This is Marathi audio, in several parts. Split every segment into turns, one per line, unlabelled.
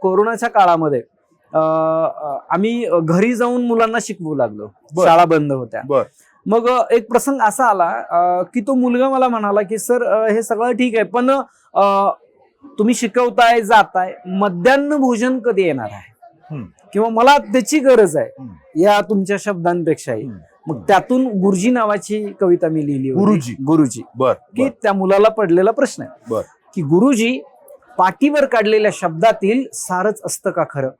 कोरोनाच्या काळामध्ये आम्ही घरी जाऊन मुलांना शिकवू लागलो. शाळा बंद होत्या. मग एक प्रसंग असा आला की तो मुलगा मला म्हणाला की सर हे सगळं ठीक आहे, पण तुम्ही शिकवताय जाताय, मध्यान्ह भोजन कधी येणार आहे किंवा मला त्याची गरज आहे या तुमच्या शब्दांपेक्षाही. मग त्यातून गुरुजी नावाची कविता मी लिहिली. गुरुजी की त्या मुलाला पडलेला प्रश्न आहे की गुरुजी, पाठीवर काढलेल्या शब्दातील सारच असतं का खरं?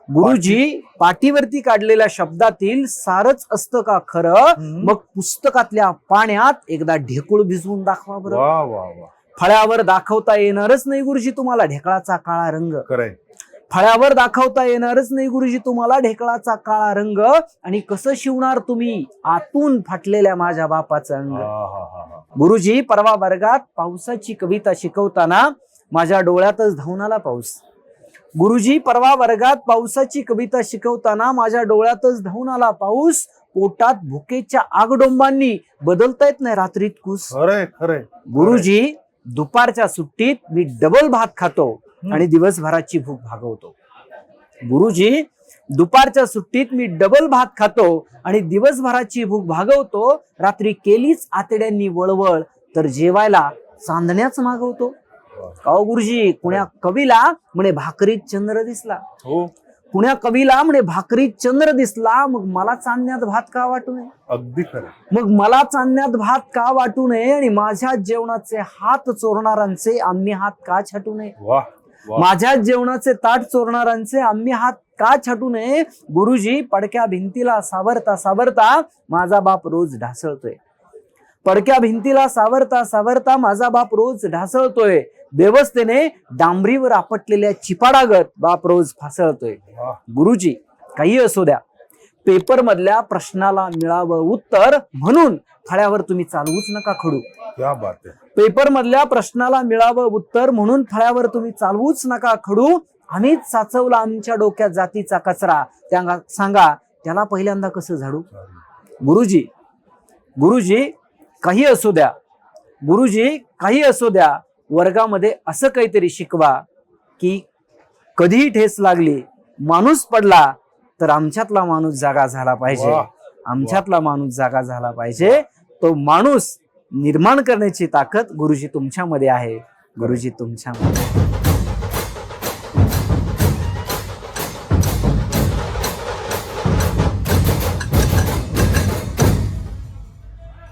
गुरुजी, पाठीवरती काढलेल्या शब्दातील सारच असतं का खरं? मग पुस्तकातल्या पाण्यात एकदा ढेकूळ भिजवून दाखवा बरं. फळ्यावर दाखवता येणारच नाही गुरुजी तुम्हाला ढेकळाचा काळा रंग. फळ्यावर दाखवता येणारच नाही गुरुजी तुम्हाला ढेकळाचा काळा रंग. आणि कसं शिवणार तुम्ही आतून फाटलेल्या माझ्या बापाचं अंग? गुरुजी, परवा वर्गात पावसाची कविता शिकवताना माझ्या डोळ्यातच धावून आला पाऊस. गुरुजी, परवा वर्गात पावसाची कविता शिकवताना माझ्या डोळ्यातच धावून आला पाऊस. पोटात भुकेच्या आगडोंबांनी बदलता येत नाही रात्रीत कुस. गुरुजी, दुपारच्या सुट्टीत मी डबल भात खातो आणि दिवसभराची भूक भागवतो. गुरुजी, दुपारच्या सुट्टीत मी डबल भात खातो आणि दिवसभराची भूक भागवतो. रात्री केलीच आतड्यांनी वळवळ तर जेवायला चांदण्याच मागवतो. काहो गुरुजी, कुण्या कवीला म्हणे भाकरीत चंद्र दिसला. कुण्या कवीला म्हणे भाकरीत चंद्र दिसला. मग मला चांदण्यात भात का वाटू नये?
अगदी खरं.
मग मला चांदण्यात भात का वाटू नये? आणि माझ्या जेवणाचे हात चोरणारांचे आम्ही हात का छाटू नये? माझ्या जेवणाचे ताट चोरणारांचे आम्ही हात का छाटू नये? गुरुजी, पडक्या भिंतीला सावरता सावरता माझा बाप रोज ढासळतोय. पडक्या भिंतीला सावरता सावरता माझा बाप रोज ढासळतोय. व्यवस्थेने डांबरीवर आपटलेल्या चिपाडागत बाप रोज फासळतोय. गुरुजी, काही असू द्या, पेपर मधल्या प्रश्नाला मिळावं उत्तर म्हणून फळ्यावर तुम्ही चालवूच नका खडू. पेपर मधल्या प्रश्नाला मिळावं उत्तर म्हणून फळ्यावर तुम्ही चालवूच नका खडू. आम्हीच साचवला आमच्या डोक्यात जातीचा कचरा, त्या सांगा त्याला पहिल्यांदा कसं झाडू? गुरुजी, गुरुजी, काही असू द्या, गुरुजी, काही असू द्या, वर्गामध्ये असं काहीतरी शिकवा की कधीही ठेस लागली, माणूस पडला तर आमच्यातला माणूस जागा झाला पाहिजे. आमच्यातला माणूस जागा झाला पाहिजे. तो माणूस निर्माण करण्याची ताकद गुरुजी तुमच्यामध्ये आहे. गुरुजी तुमच्यामध्ये.